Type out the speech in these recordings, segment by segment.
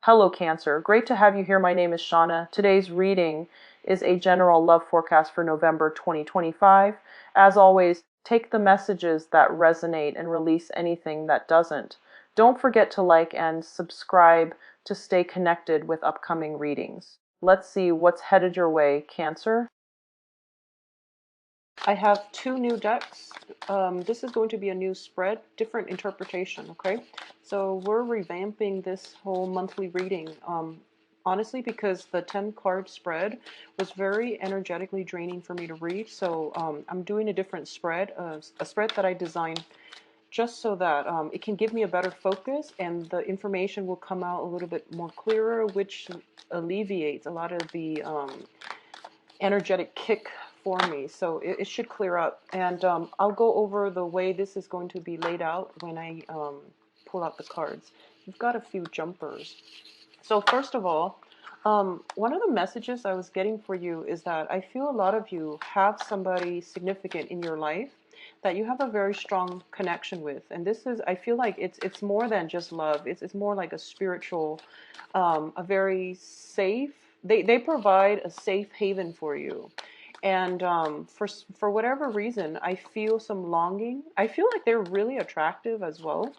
Hello Cancer, great to have you here. My name is Shauna. Today's reading is a general love forecast for November 2025. As always, take the messages that resonate and release anything that doesn't. Don't forget to like and subscribe to stay connected with upcoming readings. Let's see what's headed your way, Cancer. I have two new decks. This is going to be a new spread, different interpretation, okay? So we're revamping this whole monthly reading, honestly, because the 10 card spread was very energetically draining for me to read. So I'm doing a different spread, a spread that I designed just so that it can give me a better focus and the information will come out a little bit more clearer, which alleviates a lot of the energetic kick for me, so it should clear up. And I'll go over the way this is going to be laid out when I pull out the cards. You've got a few jumpers. So first of all, one of the messages I was getting for you is that I feel a lot of you have somebody significant in your life that you have a very strong connection with, and this is, I feel like it's more than just love. It's more like a spiritual, a very safe. They provide a safe haven for you, and for whatever reason, I feel some longing. I feel like they're really attractive as well.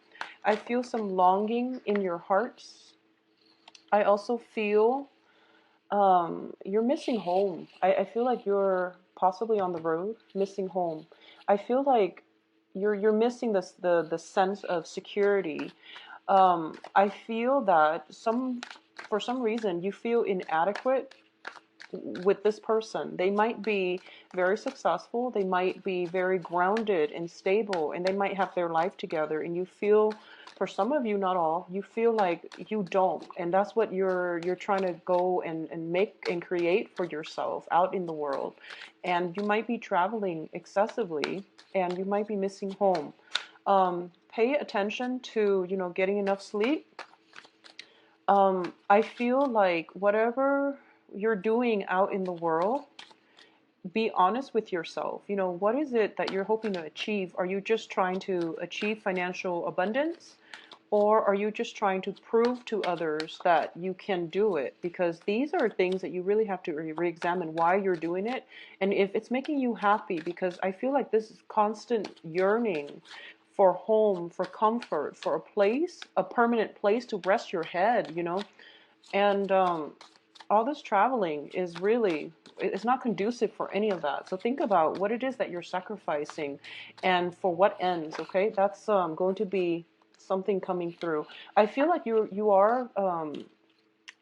I feel some longing in your hearts. I also feel you're missing home. I feel like you're possibly on the road, missing home. I feel like you're missing this the sense of security. I feel that for some reason you feel inadequate with this person. They might be very successful, they might be very grounded and stable, and they might have their life together, and you feel, for some of you, not all, you feel like you don't, and that's what you're trying to go and make and create for yourself out in the world. And you might be traveling excessively, and you might be missing home. Pay attention to, getting enough sleep. I feel like whatever you're doing out in the world, be honest with yourself. What is it that you're hoping to achieve? Are you just trying to achieve financial abundance? Or are you just trying to prove to others that you can do it? Because these are things that you really have to re-examine why you're doing it. And if it's making you happy, because I feel like this constant yearning for home, for comfort, for a place, a permanent place to rest your head, and all this traveling is really, it's not conducive for any of that. So think about what it is that you're sacrificing and for what ends, okay? That's going to be something coming through. I feel like you are,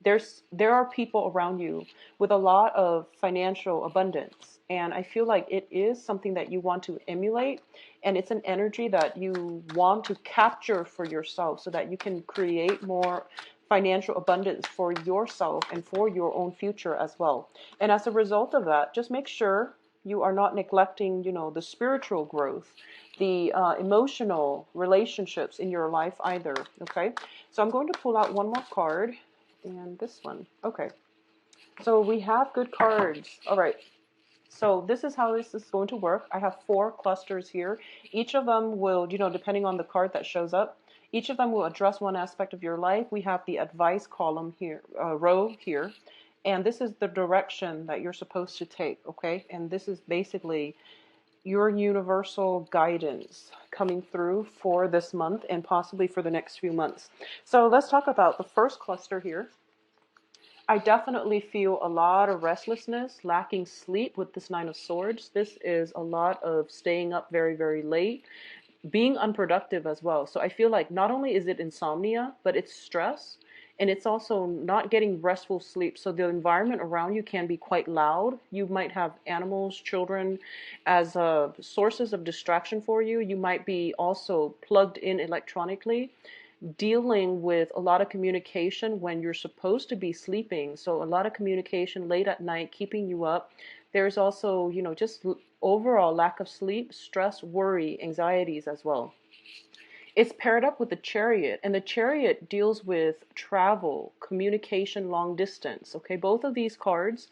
there are people around you with a lot of financial abundance, and I feel like it is something that you want to emulate, and it's an energy that you want to capture for yourself so that you can create more financial abundance for yourself and for your own future as well. And as a result of that, just make sure you are not neglecting, the spiritual growth, the emotional relationships in your life either. Okay, so I'm going to pull out one more card, and this one. Okay, so we have good cards. All right, so this is how this is going to work. I have 4 clusters here. Each of them will, depending on the card that shows up, each of them will address one aspect of your life. We have the advice column here, row here, and this is the direction that you're supposed to take, okay? And this is basically your universal guidance coming through for this month and possibly for the next few months. So let's talk about the first cluster here. I definitely feel a lot of restlessness, lacking sleep with this 9 of Swords. This is a lot of staying up very, very late, being unproductive as well. So I feel like not only is it insomnia, but it's stress, and it's also not getting restful sleep. So the environment around you can be quite loud. You might have animals, children as sources of distraction for you. You might be also plugged in electronically, dealing with a lot of communication when you're supposed to be sleeping. So a lot of communication late at night, keeping you up. There's also, just overall lack of sleep, stress, worry, anxieties as well. It's paired up with the Chariot, and the Chariot deals with travel, communication, long distance. Okay, both of these cards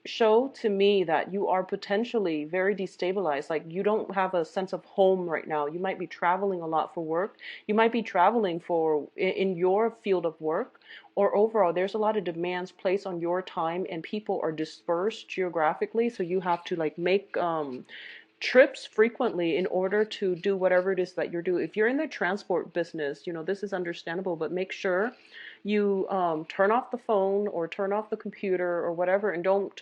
show to me that you are potentially very destabilized. Like you don't have a sense of home right now. You might be traveling a lot for work. You might be traveling for in your field of work, or overall there's a lot of demands placed on your time and people are dispersed geographically. So you have to like make trips frequently in order to do whatever it is that you're doing. If you're in the transport business, this is understandable, but make sure you turn off the phone or turn off the computer or whatever, and don't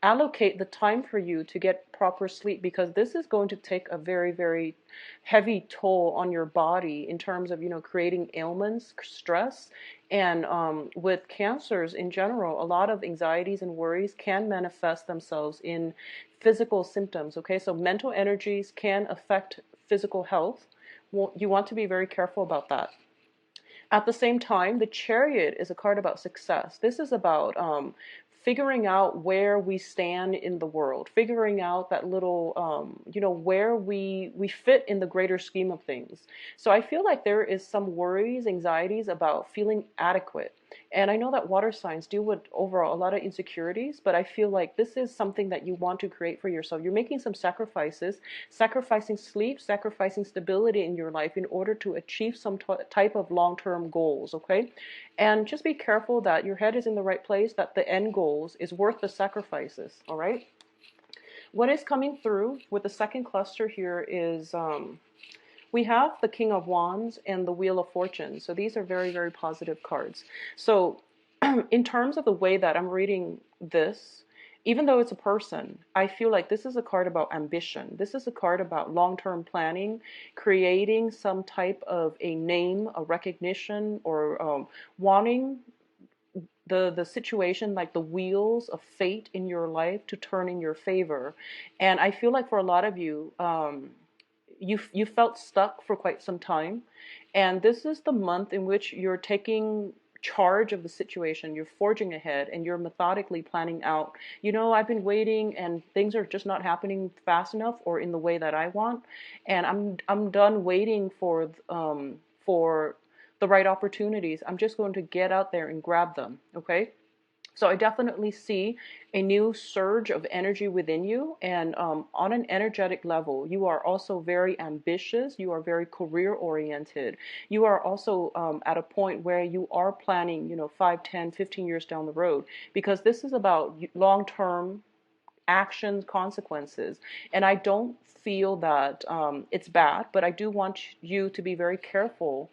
allocate the time for you to get proper sleep, because this is going to take a very, very heavy toll on your body in terms of, creating ailments, stress. And with cancers in general, a lot of anxieties and worries can manifest themselves in physical symptoms. Okay, so mental energies can affect physical health. Well, you want to be very careful about that. At the same time, the Chariot is a card about success. This is about figuring out where we stand in the world, figuring out that little, where we fit in the greater scheme of things. So I feel like there is some worries, anxieties about feeling adequate. And I know that water signs deal with overall a lot of insecurities, but I feel like this is something that you want to create for yourself. You're making some sacrifices, sacrificing sleep, sacrificing stability in your life in order to achieve some type of long-term goals, okay? And just be careful that your head is in the right place, that the end goals is worth the sacrifices, all right? What is coming through with the second cluster here is we have the King of Wands and the Wheel of Fortune. So these are very, very positive cards. So in terms of the way that I'm reading this, even though it's a person, I feel like this is a card about ambition. This is a card about long-term planning, creating some type of a name, a recognition, or wanting the situation, like the wheels of fate in your life, to turn in your favor. And I feel like for a lot of you, you felt stuck for quite some time, and this is the month in which you're taking charge of the situation. You're forging ahead and you're methodically planning out, I've been waiting and things are just not happening fast enough or in the way that I want, and I'm done waiting for the right opportunities. I'm just going to get out there and grab them, okay? So I definitely see a new surge of energy within you, and on an energetic level, you are also very ambitious. You are very career oriented. You are also at a point where you are planning, 5, 10, 15 years down the road, because this is about long-term actions, consequences. And I don't feel that it's bad, but I do want you to be very careful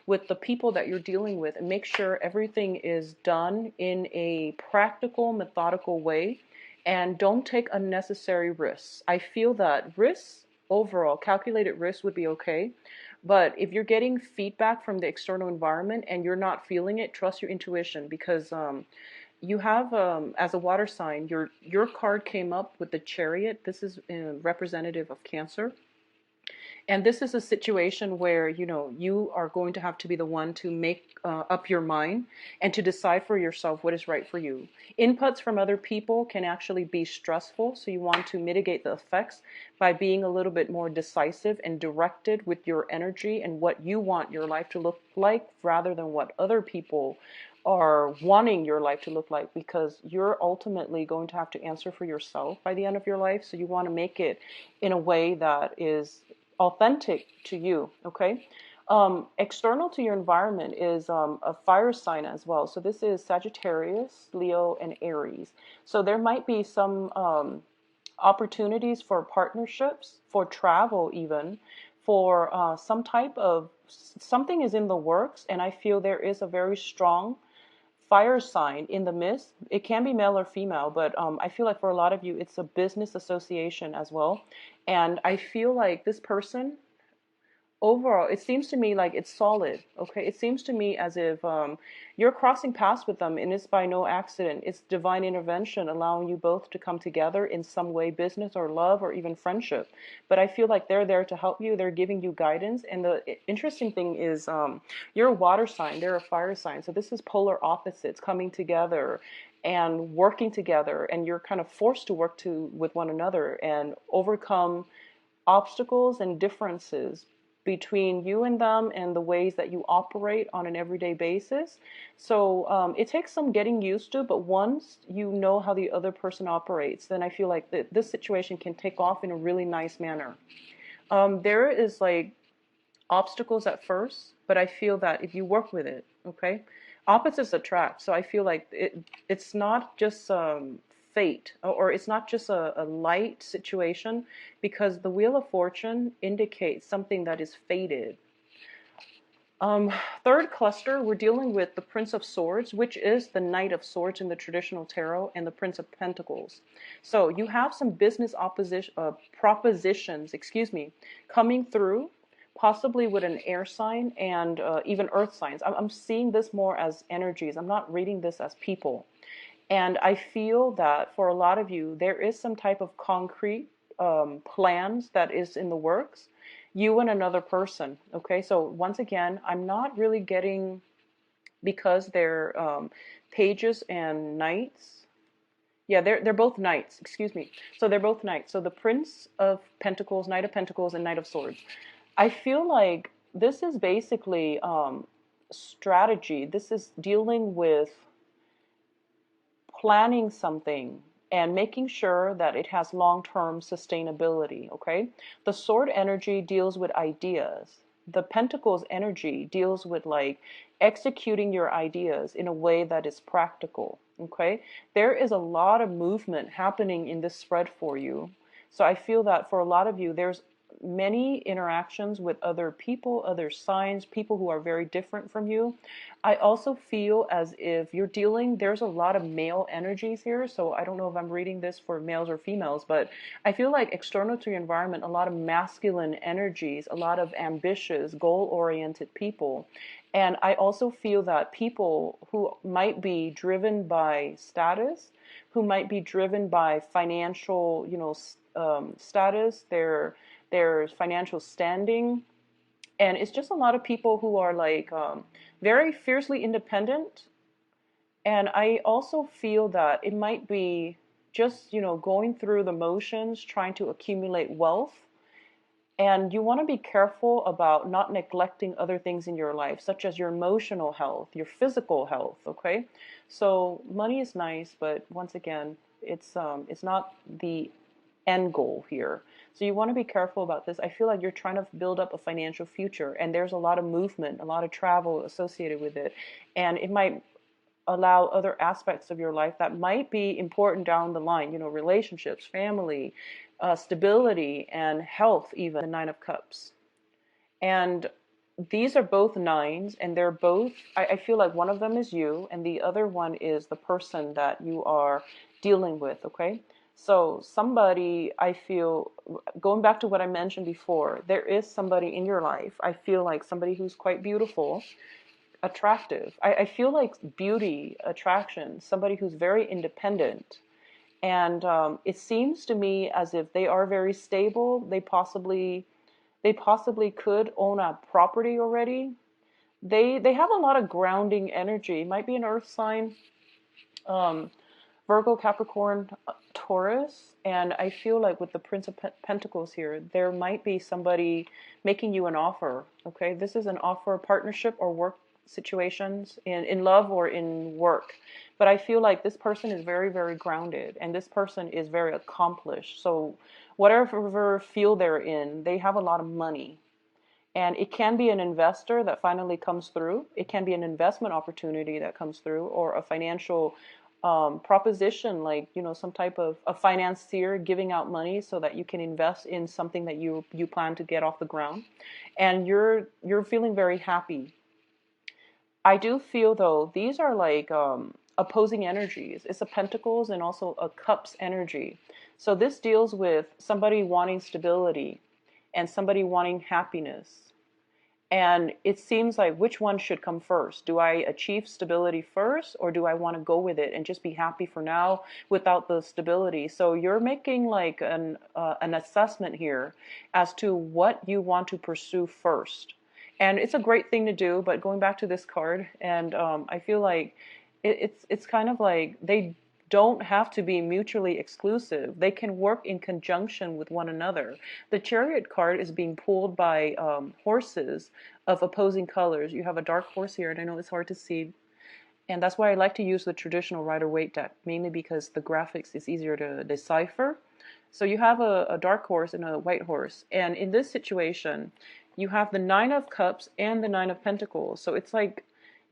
with the people that you're dealing with, and make sure everything is done in a practical, methodical way, and don't take unnecessary risks. I feel that risks, overall, calculated risks would be okay, but if you're getting feedback from the external environment and you're not feeling it, trust your intuition, because you have, as a water sign, your card came up with the Chariot. This is representative of Cancer. And this is a situation where, you are going to have to be the one to make up your mind and to decide for yourself what is right for you. Inputs from other people can actually be stressful, so you want to mitigate the effects by being a little bit more decisive and directed with your energy and what you want your life to look like, rather than what other people are wanting your life to look like, because you're ultimately going to have to answer for yourself by the end of your life. So you want to make it in a way that is authentic to you, okay? External to your environment is a fire sign as well. So this is Sagittarius, Leo, and Aries. So there might be some opportunities for partnerships, for travel even, for some type of, something is in the works, and I feel there is a very strong fire sign in the midst. It can be male or female, but I feel like for a lot of you, it's a business association as well. And I feel like this person, overall, it seems to me like it's solid, okay? It seems to me as if you're crossing paths with them, and it's by no accident. It's divine intervention allowing you both to come together in some way, business or love or even friendship. But I feel like they're there to help you. They're giving you guidance. And the interesting thing is you're a water sign, they're a fire sign. So this is polar opposites coming together and working together, and you're kind of forced to work with one another and overcome obstacles and differences between you and them and the ways that you operate on an everyday basis. So it takes some getting used to, but once you know how the other person operates, then I feel like this situation can take off in a really nice manner. There is like obstacles at first, but I feel that if you work with it, okay, opposites attract. So I feel like it's not just fate, or it's not just a light situation, because the Wheel of Fortune indicates something that is fated. Um, Third cluster, we're dealing with the Prince of Swords, which is the Knight of Swords in the traditional tarot, and the Prince of Pentacles. So you have some business propositions, coming through, possibly with an air sign and even earth signs. I'm seeing this more as energies. I'm not reading this as people. And I feel that for a lot of you, there is some type of concrete plans that is in the works, you and another person. Okay, so once again, I'm not really getting, because they're pages and knights. Yeah, they're both knights. Excuse me. So they're both knights. So the Prince of Pentacles, Knight of Pentacles, and Knight of Swords. I feel like this is basically strategy. This is dealing with planning something and making sure that it has long-term sustainability, okay? The sword energy deals with ideas. The Pentacles energy deals with like executing your ideas in a way that is practical, okay? There is a lot of movement happening in this spread for you. So I feel that for a lot of you, there's many interactions with other people, other signs, people who are very different from you. I also feel as if you're dealing, there's a lot of male energies here. So I don't know if I'm reading this for males or females, but I feel like external to your environment, a lot of masculine energies, a lot of ambitious, goal-oriented people. And I also feel that people who might be driven by status, who might be driven by financial, status, their financial standing. And it's just a lot of people who are like very fiercely independent. And I also feel that it might be just, going through the motions, trying to accumulate wealth. And you want to be careful about not neglecting other things in your life, such as your emotional health, your physical health, okay? So money is nice, but once again, it's not the end goal here. So you want to be careful about this. I feel like you're trying to build up a financial future, and there's a lot of movement, a lot of travel associated with it. And it might allow other aspects of your life that might be important down the line, relationships, family, stability, and health, even the Nine of Cups. And these are both nines, and they're both, I feel like one of them is you, and the other one is the person that you are dealing with, okay? So somebody, I feel, going back to what I mentioned before, there is somebody in your life, I feel like somebody who's quite beautiful, attractive. I feel like beauty, attraction, somebody who's very independent. And it seems to me as if they are very stable. They possibly could own a property already. They have a lot of grounding energy. It might be an earth sign. Virgo, Capricorn, Taurus, and I feel like with the Prince of Pentacles here, there might be somebody making you an offer, okay? This is an offer, partnership, or work situations, in love or in work. But I feel like this person is very, very grounded, and this person is very accomplished. So whatever field they're in, they have a lot of money. And it can be an investor that finally comes through. It can be an investment opportunity that comes through, or a financial proposition, like some type of a financier giving out money so that you can invest in something that you plan to get off the ground, and you're feeling very happy. I do feel though these are like opposing energies. It's a Pentacles and also a Cups energy. So this deals with somebody wanting stability and somebody wanting happiness. And it seems like, which one should come first? Do I achieve stability first, or do I want to go with it and just be happy for now without the stability? So you're making like an assessment here as to what you want to pursue first. And it's a great thing to do, but going back to this card, and I feel like it's kind of like they don't have to be mutually exclusive. They can work in conjunction with one another. The Chariot card is being pulled by horses of opposing colors. You have a dark horse here, and I know it's hard to see. And that's why I like to use the traditional Rider-Waite deck, mainly because the graphics is easier to decipher. So you have a dark horse and a white horse. And in this situation, you have the Nine of Cups and the Nine of Pentacles. So it's like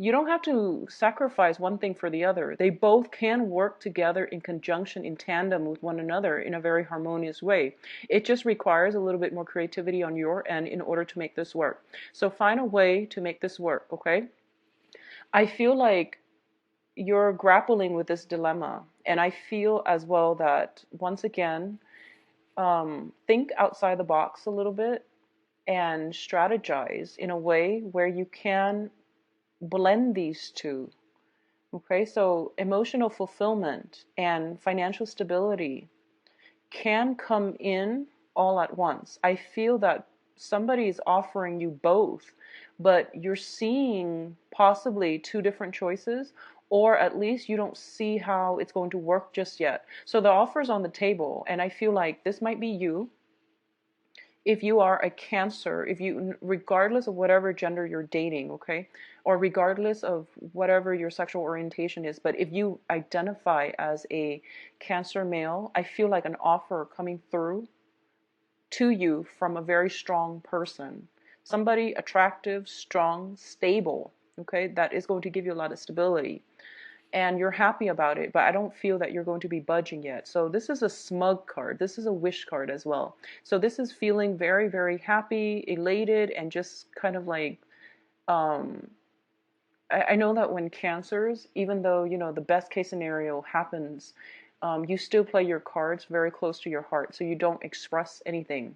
you don't have to sacrifice one thing for the other. They both can work together in conjunction, in tandem with one another in a very harmonious way. It just requires a little bit more creativity on your end in order to make this work. So find a way to make this work, okay? I feel like you're grappling with this dilemma. And I feel as well that, once again, think outside the box a little bit and strategize in a way where you can blend these two. Okay, so emotional fulfillment and financial stability can come in all at once. I feel that somebody is offering you both, but you're seeing possibly two different choices, or at least you don't see how it's going to work just yet. So the offer's on the table, and I feel like this might be you. If you are a Cancer, if you, regardless of whatever gender you're dating, okay, or regardless of whatever your sexual orientation is, but if you identify as a Cancer male, I feel like an offer coming through to you from a very strong person, somebody attractive, strong, stable, okay, that is going to give you a lot of stability. And you're happy about it, but I don't feel that you're going to be budging yet. So this is a smug card. This is a wish card as well. So this is feeling very, very happy, elated, and just kind of like, I know that when Cancers, even though, you know, the best case scenario happens, you still play your cards very close to your heart. So you don't express anything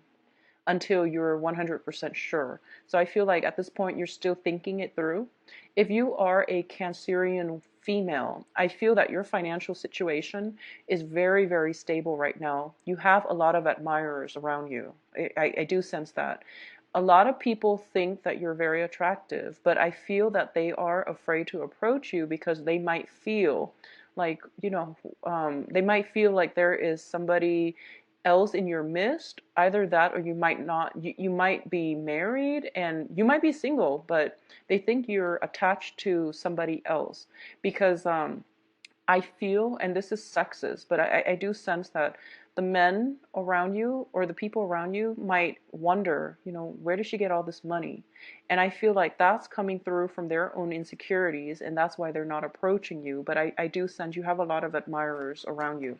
until you're 100% sure. So I feel like at this point you're still thinking it through. If you are a Cancerian female, I feel that your financial situation is very, very stable right now. You have a lot of admirers around you. I do sense that. A lot of people think that you're very attractive, but I feel that they are afraid to approach you because they might feel like, you know, they might feel like there is somebody else in your midst. Either that, or you might not, you might be married and you might be single, but they think you're attached to somebody else because I feel, and this is sexist, but I do sense that the men around you or the people around you might wonder, you know, where does she get all this money? And I feel like that's coming through from their own insecurities, and that's why they're not approaching you. But I do sense you have a lot of admirers around you.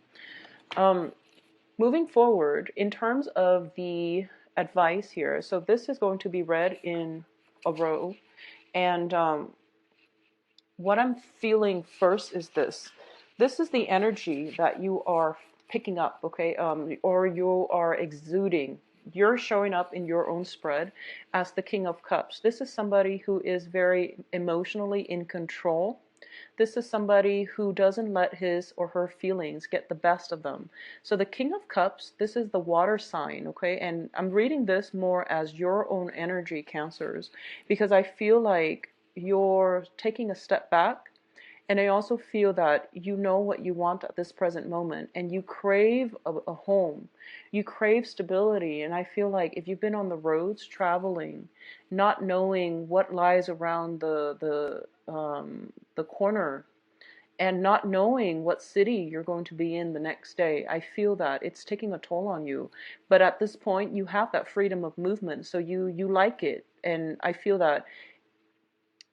Moving forward, in terms of the advice here, so this is going to be read in a row, and what I'm feeling first is this. This is the energy that you are picking up, okay, or you are exuding. You're showing up in your own spread as the King of Cups. This is somebody who is very emotionally in control. This is somebody who doesn't let his or her feelings get the best of them. So the King of Cups, this is the water sign, okay? And I'm reading this more as your own energy, Cancers, because I feel like you're taking a step back. And I also feel that you know what you want at this present moment, and you crave a home. You crave stability. And I feel like if you've been on the roads traveling, not knowing what lies around the corner, and not knowing what city you're going to be in the next day, I feel that it's taking a toll on you. But at this point, you have that freedom of movement, so you like it. And I feel that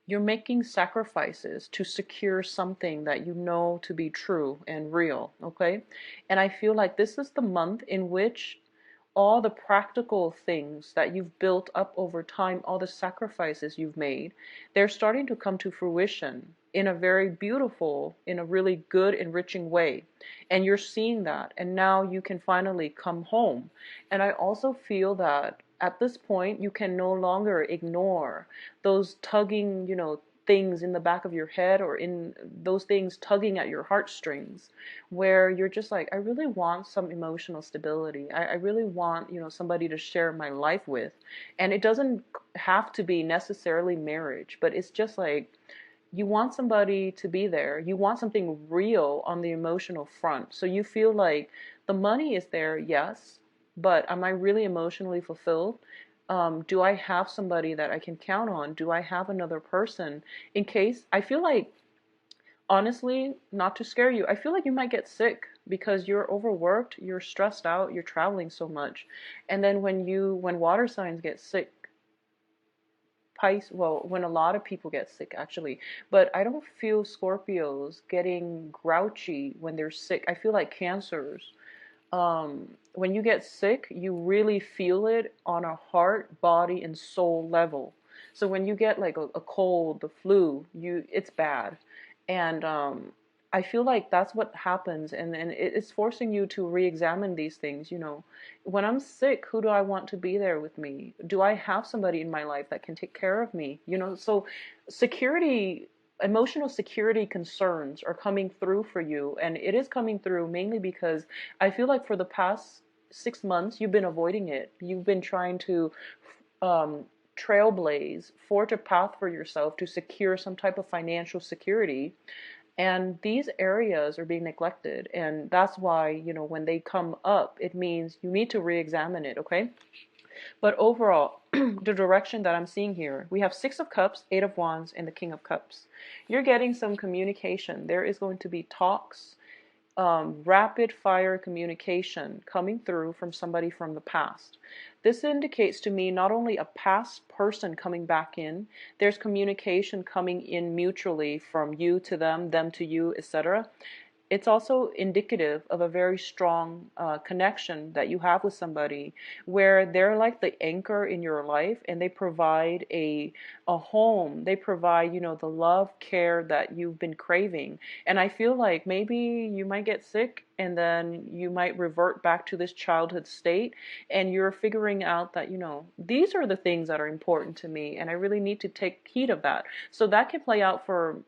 you're making sacrifices to secure something that you know to be true and real, okay? And I feel like this is the month in which all the practical things that you've built up over time, all the sacrifices you've made, they're starting to come to fruition in a very beautiful, in a really good, enriching way. And you're seeing that, and now you can finally come home. And I also feel that at this point, you can no longer ignore those tugging, you know, things in the back of your head, or in those things tugging at your heartstrings, where you're just like, I really want some emotional stability. I really want, you know, somebody to share my life with. And it doesn't have to be necessarily marriage, but it's just like, you want somebody to be there. You want something real on the emotional front. So you feel like the money is there, yes, but am I really emotionally fulfilled? Do I have somebody that I can count on? Do I have another person in case? I feel like, honestly, not to scare you, I feel like you might get sick because you're overworked, you're stressed out, you're traveling so much. And then when water signs get sick, well, when a lot of people get sick actually, but I don't feel Scorpios getting grouchy when they're sick. I feel like Cancers, when you get sick, you really feel it on a heart, body, and soul level. So when you get like a cold, the flu, it's bad. And I feel like that's what happens, and it's forcing you to re-examine these things. When I'm sick, who do I want to be there with me? Do I have somebody in my life that can take care of me? So security, emotional security concerns are coming through for you, and it is coming through mainly because I feel like for the past 6 months you've been avoiding it. You've been trying to um, trailblaze, forge a path for yourself to secure some type of financial security, and these areas are being neglected, and that's why, when they come up, it means you need to re-examine it, okay? But overall, the direction that I'm seeing here, we have Six of Cups, Eight of Wands, and the King of Cups. You're getting some communication. There is going to be talks, rapid fire communication coming through from somebody from the past. This indicates to me not only a past person coming back in, there's communication coming in mutually from you to them to you, etc. It's also indicative of a very strong connection that you have with somebody where they're like the anchor in your life, and they provide a home. They provide, the love, care that you've been craving. And I feel like maybe you might get sick and then you might revert back to this childhood state, and you're figuring out that, these are the things that are important to me, and I really need to take heed of that. So that can play out for,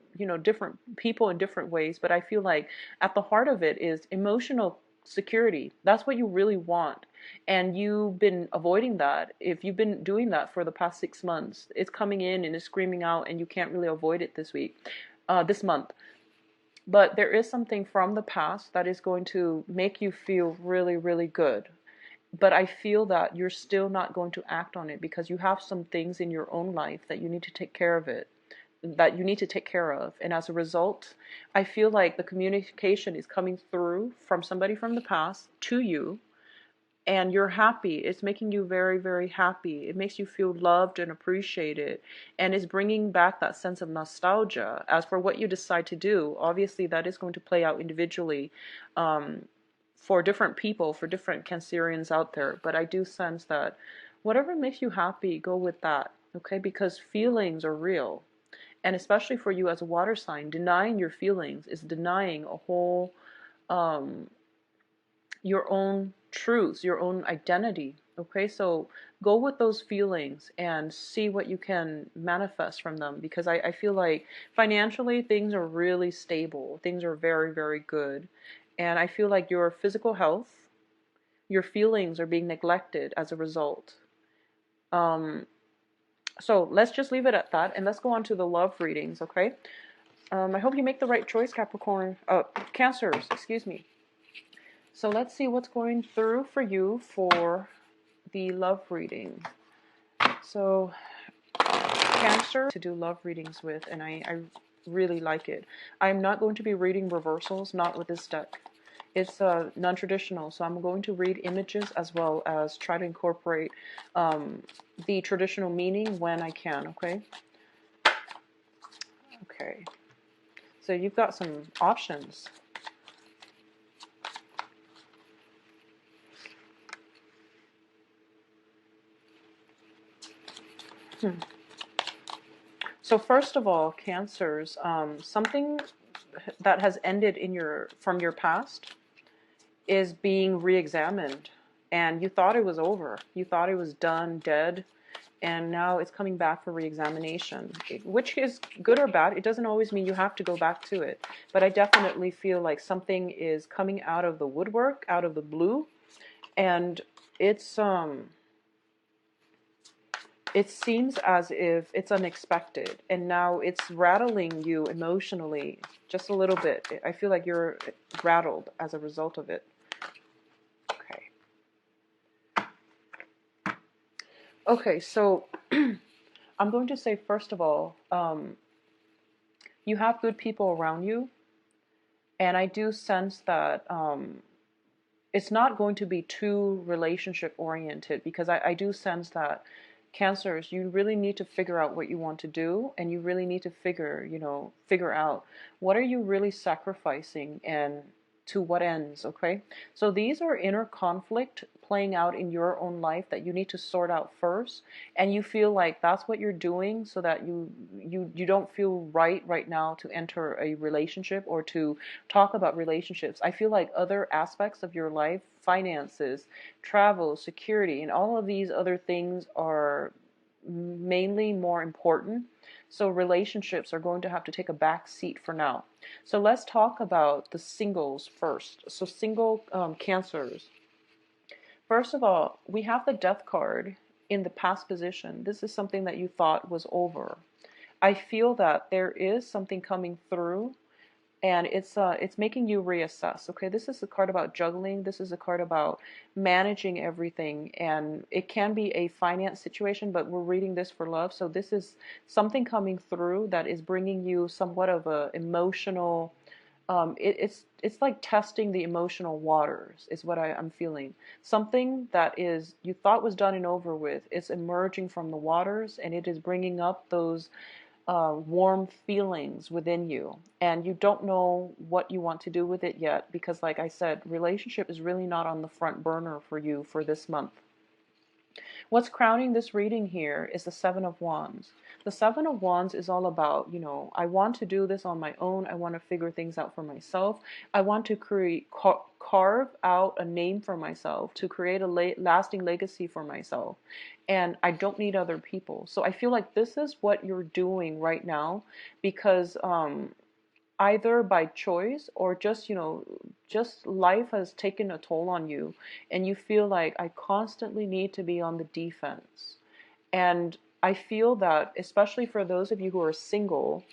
different people in different ways, but I feel like at the heart of it is emotional security. That's what you really want. And you've been avoiding that. If you've been doing that for the past 6 months, it's coming in and it's screaming out, and you can't really avoid it this month. But there is something from the past that is going to make you feel really, really good. But I feel that you're still not going to act on it because you have some things in your own life that you need to take care of it, that you need to take care of. And as a result, I feel like the communication is coming through from somebody from the past to you, and you're happy. It's making you very, very happy. It makes you feel loved and appreciated, and it's bringing back that sense of nostalgia. As for what you decide to do, obviously that is going to play out individually, for different people, for different Cancerians out there. But I do sense that whatever makes you happy, go with that, okay? Because feelings are real. And especially for you as a water sign, denying your feelings is denying a whole, your own truths, your own identity. Okay, so go with those feelings and see what you can manifest from them, because I feel like financially things are really stable. Things are very, very good. And I feel like your physical health, your feelings are being neglected as a result. So let's just leave it at that, and let's go on to the love readings, okay? I hope you make the right choice, Capricorn. Cancers, excuse me. So let's see what's going through for you for the love reading. So Cancer to do love readings with, and I really like it. I'm not going to be reading reversals, not with this deck. It's non-traditional, so I'm going to read images as well as try to incorporate the traditional meaning when I can, okay? Okay. So you've got some options. So first of all, Cancers, something that has ended from your past is being re-examined, and you thought it was over. You thought it was done, dead, and now it's coming back for re-examination, which is good or bad. It doesn't always mean you have to go back to it, but I definitely feel like something is coming out of the woodwork, out of the blue, and it's it seems as if it's unexpected, and now it's rattling you emotionally just a little bit. I feel like you're rattled as a result of it. Okay. Okay, so I'm going to say, first of all, you have good people around you, and I do sense that it's not going to be too relationship oriented, because I do sense that Cancers, you really need to figure out what you want to do, and you really need to figure out what are you really sacrificing and to what ends, okay? So these are inner conflict playing out in your own life that you need to sort out first, and you feel like that's what you're doing so that you don't feel right now to enter a relationship or to talk about relationships. I feel like other aspects of your life, finances, travel, security, and all of these other things are mainly more important. So relationships are going to have to take a back seat for now. So let's talk about the singles first. So single Cancers. First of all, we have the Death card in the past position. This is something that you thought was over. I feel that there is something coming through, and it's making you reassess. Okay, this is a card about juggling. This is a card about managing everything, and it can be a finance situation, but we're reading this for love. So this is something coming through that is bringing you somewhat of a emotional. It's like testing the emotional waters is what I'm feeling. Something that is you thought was done and over with. It's emerging from the waters, and it is bringing up those warm feelings within you, and you don't know what you want to do with it yet, because like I said, relationship is really not on the front burner for you for this month. What's crowning this reading here is the Seven of Wands. The Seven of Wands is all about, I want to do this on my own. I want to figure things out for myself. I want to carve out a name for myself, to create a lasting legacy for myself. And I don't need other people. So I feel like this is what you're doing right now, because either by choice or just life has taken a toll on you, and you feel like I constantly need to be on the defense. And I feel that, especially for those of you who are single,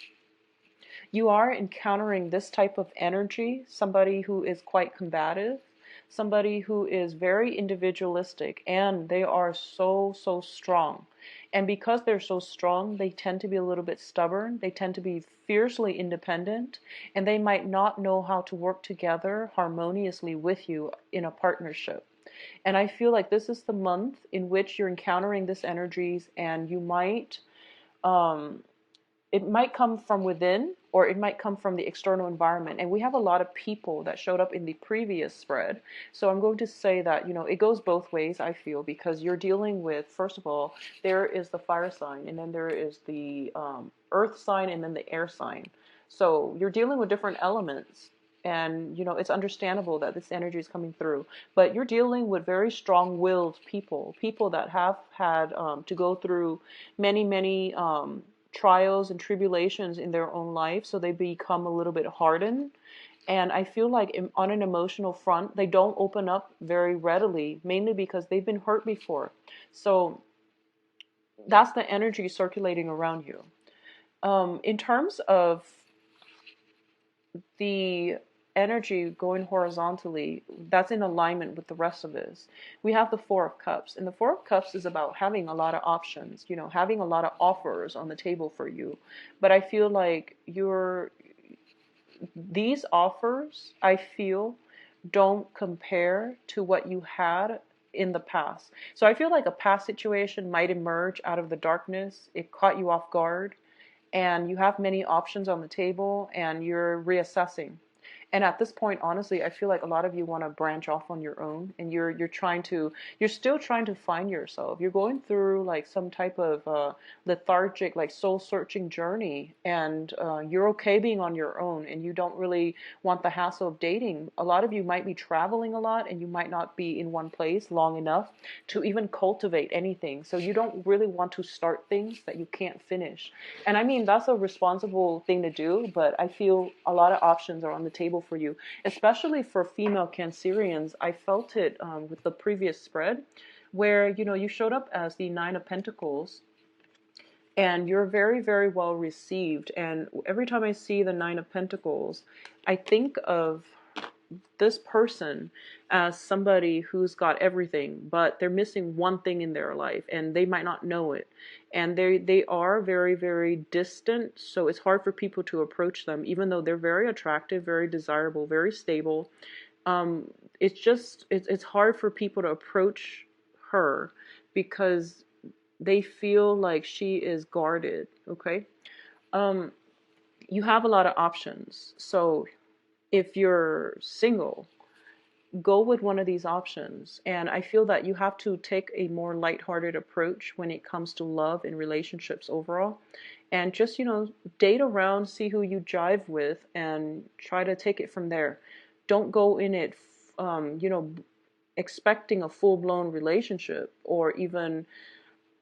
you are encountering this type of energy, somebody who is quite combative, somebody who is very individualistic, and they are so strong. And because they're so strong, they tend to be a little bit stubborn. They tend to be fiercely independent, and they might not know how to work together harmoniously with you in a partnership. And I feel like this is the month in which you're encountering this energies, and you might um, it might come from within, or it might come from the external environment. And we have a lot of people that showed up in the previous spread. So I'm going to say that, it goes both ways, I feel, because you're dealing with, first of all, there is the fire sign, and then there is the earth sign, and then the air sign. So you're dealing with different elements. And, it's understandable that this energy is coming through. But you're dealing with very strong-willed people, people that have had to go through many trials and tribulations in their own life, so they become a little bit hardened. And I feel like on an emotional front, they don't open up very readily, mainly because they've been hurt before. So that's the energy circulating around you. In terms of the energy going horizontally, that's in alignment with the rest of this. We have the Four of Cups, and the Four of Cups is about having a lot of options, having a lot of offers on the table for you. But I feel like these offers, I feel, don't compare to what you had in the past. So I feel like a past situation might emerge out of the darkness. It caught you off guard, and you have many options on the table, and you're reassessing. And at this point, honestly, I feel like a lot of you want to branch off on your own, and you're still trying to find yourself. You're going through like some type of lethargic, like soul searching journey, and you're okay being on your own, and you don't really want the hassle of dating. A lot of you might be traveling a lot, and you might not be in one place long enough to even cultivate anything. So you don't really want to start things that you can't finish. And I mean, that's a responsible thing to do, but I feel a lot of options are on the table for you, especially for female Cancerians. I felt it with the previous spread, where you showed up as the Nine of Pentacles, and you're very, very well received. And every time I see the Nine of Pentacles, I think of this person as somebody who's got everything, but they're missing one thing in their life and they might not know it. And they are very, very distant, so it's hard for people to approach them, even though they're very attractive, very desirable, very stable. It's just it's hard for people to approach her because they feel like she is guarded. Okay. um you have a lot of options. So if you're single, go with one of these options. And I feel that you have to take a more lighthearted approach when it comes to love and relationships overall. And just, date around, see who you jive with, and try to take it from there. Don't go in it, expecting a full blown relationship, or even,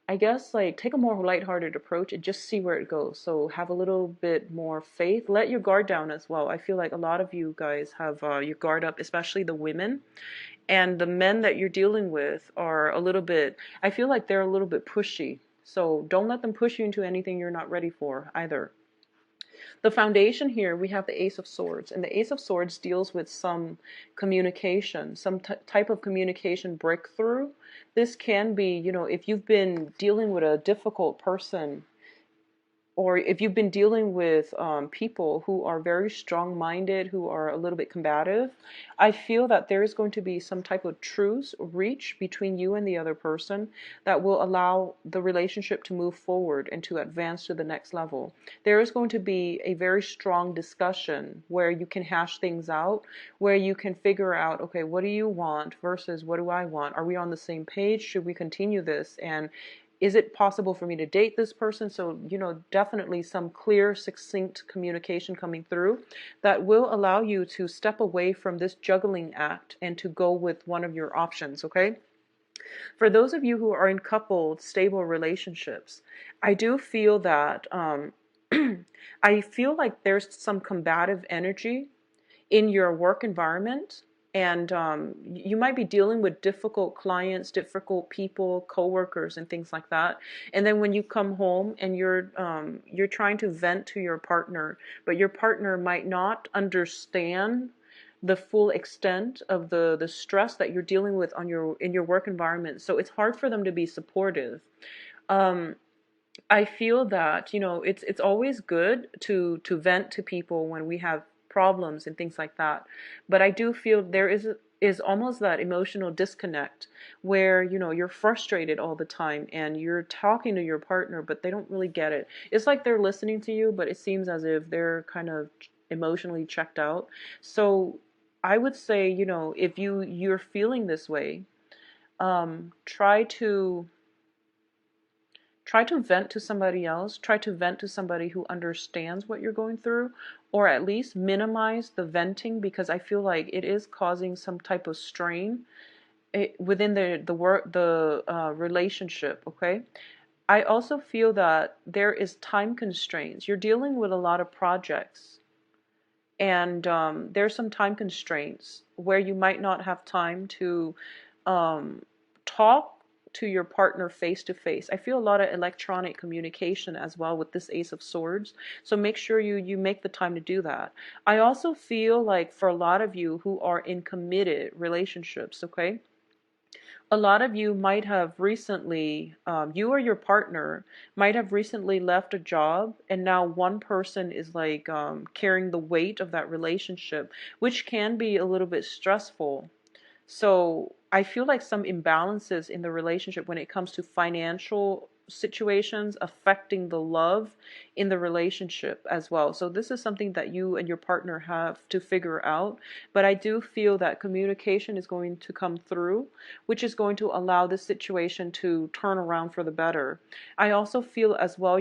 I guess, like, take a more lighthearted approach and just see where it goes. So have a little bit more faith. Let your guard down as well. I feel like a lot of you guys have your guard up, especially the women. And the men that you're dealing with are a little bit, I feel like they're a little bit pushy. So don't let them push you into anything you're not ready for either. The foundation here, we have the Ace of Swords, and the Ace of Swords deals with some communication, some type of communication breakthrough. This can be, if you've been dealing with a difficult person, or if you've been dealing with people who are very strong-minded, who are a little bit combative, I feel that there is going to be some type of truce reach between you and the other person that will allow the relationship to move forward and to advance to the next level. There is going to be a very strong discussion where you can hash things out, where you can figure out, okay, what do you want versus what do I want? Are we on the same page? Should we continue this? And is it possible for me to date this person? So, definitely some clear, succinct communication coming through that will allow you to step away from this juggling act and to go with one of your options, okay? For those of you who are in coupled, stable relationships, I do feel that, I feel like there's some combative energy in your work environment. And you might be dealing with difficult clients, difficult people, coworkers, and things like that. And then when you come home and you're trying to vent to your partner, but your partner might not understand the full extent of the stress that you're dealing with in your work environment. So it's hard for them to be supportive. I feel that, it's always good to vent to people when we have problems and things like that. But I do feel there is almost that emotional disconnect where, you're frustrated all the time and you're talking to your partner, but they don't really get it. It's like they're listening to you, but it seems as if they're kind of emotionally checked out. So I would say, if you're feeling this way, try to vent to somebody else. Try to vent to somebody who understands what you're going through, or at least minimize the venting, because I feel like it is causing some type of strain within the relationship. Okay. I also feel that there is time constraints. You're dealing with a lot of projects, and there's some time constraints where you might not have time to talk to your partner face to face. I feel a lot of electronic communication as well with this Ace of Swords. So make sure you make the time to do that. I also feel like for a lot of you who are in committed relationships, okay, a lot of you might have recently, you or your partner might have recently left a job, and now one person is like carrying the weight of that relationship, which can be a little bit stressful. So I feel like some imbalances in the relationship when it comes to financial situations affecting the love in the relationship as well. So this is something that you and your partner have to figure out. But I do feel that communication is going to come through, which is going to allow this situation to turn around for the better. I also feel as well